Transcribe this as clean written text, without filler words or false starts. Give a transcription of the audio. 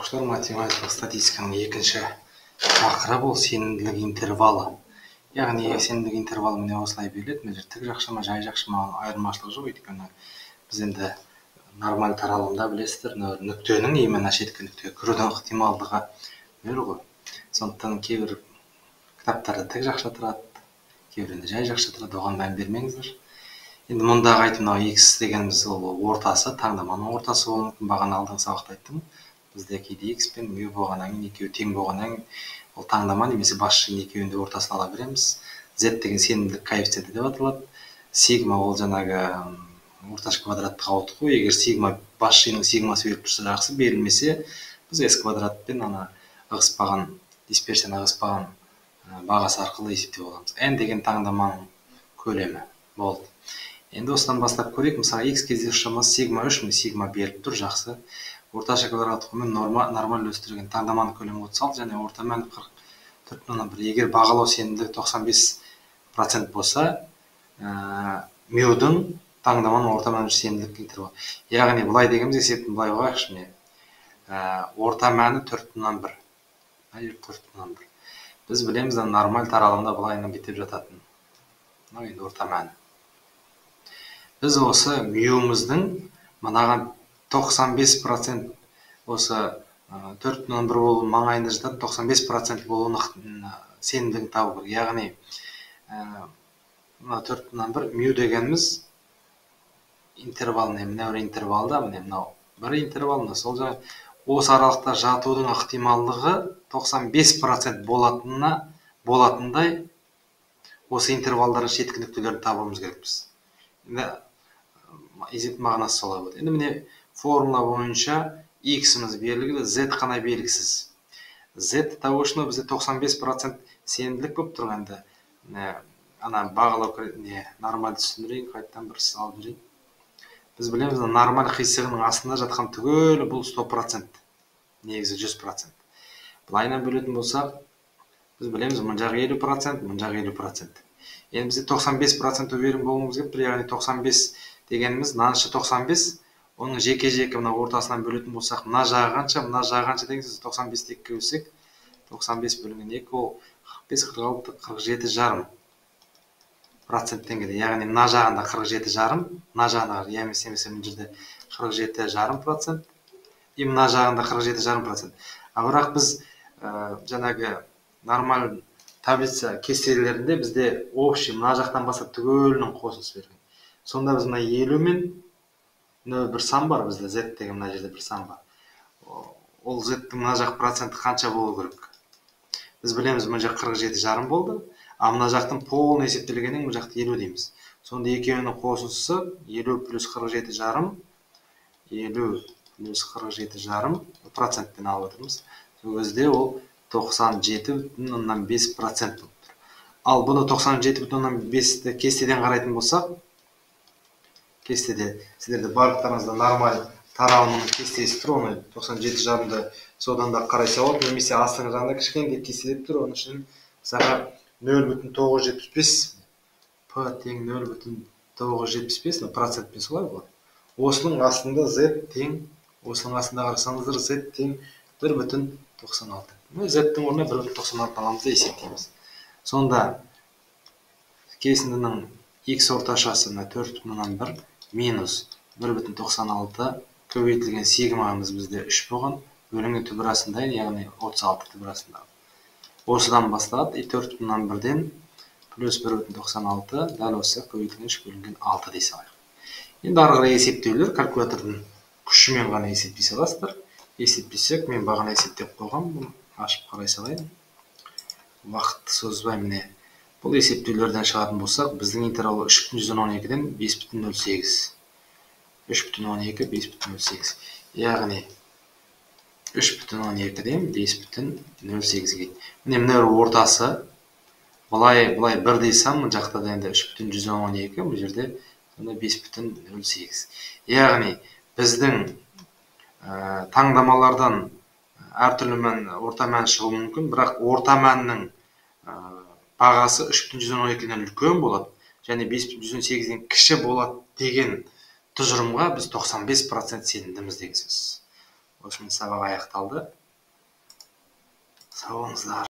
оқушылар, математикалық статистиканың екінші тақырыбы ол сенімділік интервалы. Яғни сенімділік интервалы міне осылай беріледі. Мына тік жақшама, жай жақшама айырмашылығы жоқ. Өйткені біз енді нормаль таралымда білесіздер, нүктенің именно шеткі нүктеге кірудің ықтималдығы нөл ғой. Сондықтан кейбір кітаптарда тік жақша тұрады, кейбірінде жай жақша тұрады, оған мән бермеңіздер. Енді мұндағы айтып, мынау x дегеніміз ол ортасы, таңдаманың ортасы болуы мүмкін. Бағана алдыңғы сабақта айттым. Бізде кейде x пен μ болғаннан кейін, екеуі тең болғаннан кейін ол таңдама немесе басшының екеуінің де ортасын ала береміз. Z деген сенімділік коэффициенті деп аталады. Сигма ол жаңағы орташа квадраттық ауытқу. Егер сигма басшының сигмасы беріліп тұрса жақсы, берілмесе біз s квадратпен ана ығыспаған, дисперсияны ығыспаған бағасы арқылы есептеп аламыз. n деген таңдаманың көлемі болды. Енді осыдан бастап көрейік. Мысалы x кездесу шамасы сигма 3, сигма беріліп тұр, жақсы. Орташа квадраттық мен нормаль өстірген таңдаманың көлемі 36 және орта мәні 44,1. Егер бағалау сенімділігі 95% болса, μ-дің таңдаманың орта мәні сенімділік интервалы. Яғни былай дегеніміз есептің былай қойайықшы. Орта мәні 4,1. 4,1. Біз білеміз, нормаль таралымда былайынан кетіп жататын. Енді орта мәні. Біз осы μ-іміздің мынаған 95% осы 4,1 болу маңайында жататын 95% болуын сенімділігін табу керек. Яғни 4,1 μ дегеніміз интервал, мынау интервалда, мынау бір интервал, сол жағы осы аралықта жатудың ықтималдығы 95% болатындай осы интервалдардың шеткі нүктелерін табуымыз керекпіз. Енді есеп мағынасы солай болады. Енді міне формула бойынша x-іміз белгілі, z қана белгісіз. Z табу үшін бізде 95% сенімділік болып тұрғанда, ана бағалау нормальды түсіндірейін, қайттан бір салып жүрейін. Біз білеміз, нормаль қисығының астында жатқан түгелі бұл 100%, негізі 100%. Былайынан бөлетін болсақ, біз білеміз, мұн жағы 50%, мұн жағы 50%. Енді бізде 95% өверім болуымыз керек, яғни 95 дегеніміз, мынаншы 95, оның жеке-жеке мына ортасынан бөлетін болсақ, мына жағы қанша деген сөз 95 2-ге бөлсек, 95 бөлінген 2 ол 45, 46, 47 жарым проценттен келеді. Яғни мына жағында 47 жарым, мына жағында емесе мына жерде 47 жарым процент, мына жағында 47 жарым процент. Бірақ біз жаңағы нормаль таблица кестелерінде бізде общий мына жақтан бастап түгелінің қосындысы берген. Сонда біз мына 50 мен бір сан бар бізде, z деген мына жерде бір сан бар. Ол z-дің мына жақ проценті қанша болу керек? Біз білеміз, мына жақ 47 жарым болды, а мына жақтың полный есептелгеннен мына жақты 50 дейміз. Сонда екеуінің қосындысы 50 плюс 47 жарым, 50 плюс 47 жарым проценттен алып отырмыз. Сол кезде ол 97,5% болып тұр. Ал бұны 97,5-ті кестеден қарайтын болсақ, кестеде сіздерде барлықтарыңызда нормаль таралымының кестесі тұр, оны 97 жарымды содан да қарайса болады, немесе астыңғы жағында кішкене кестеде тұр, оның үшін саған 0,975 P тең 0,975 процентпен солай болады. Осының астында z тең, осының астында қарасаңыздар z тең 1,96. Z-дің орнына 1,96 аламыз да есептейміз. Сонда кесіндінің x орташасы 4,1 минус 1,96 көбейтілген сигмамыз бізде 3 болған, бөлінген түбірасында, яғни 36 түбірасында. Осыдан басталады, 4,1-ден плюс 1,96 дәл осы көбейтілген 3 бөлінген 6 дей салайық. Енді ары қарай есептеулер калькулятордың күшімен ғана есептей саласыздар. Есептесек, мен бағана есептеп қойғам, ашып қарай салайын. Уақытты созбай, міне бұл есептеулерден шығатын болсақ, біздің интервалы 3,112-ден 5,08. 3,12, 5,08. Яғни 3,12-ден 5,08-ге. Міне мына ортасы, бұлай бірдей сан, мұн жақта да енді 3,112, бұл жерде 5,08. Яғни біздің таңдамалардан әртүрлі орта мән шығуы мүмкін, бірақ орта мәннің бағасы 3,112-ден үлкен болады, және 5,108-ден кіші болады деген тұжырымға біз 95% сенімдіміз деген сөз. осымен сабақ аяқталды. Сау болыңыздар.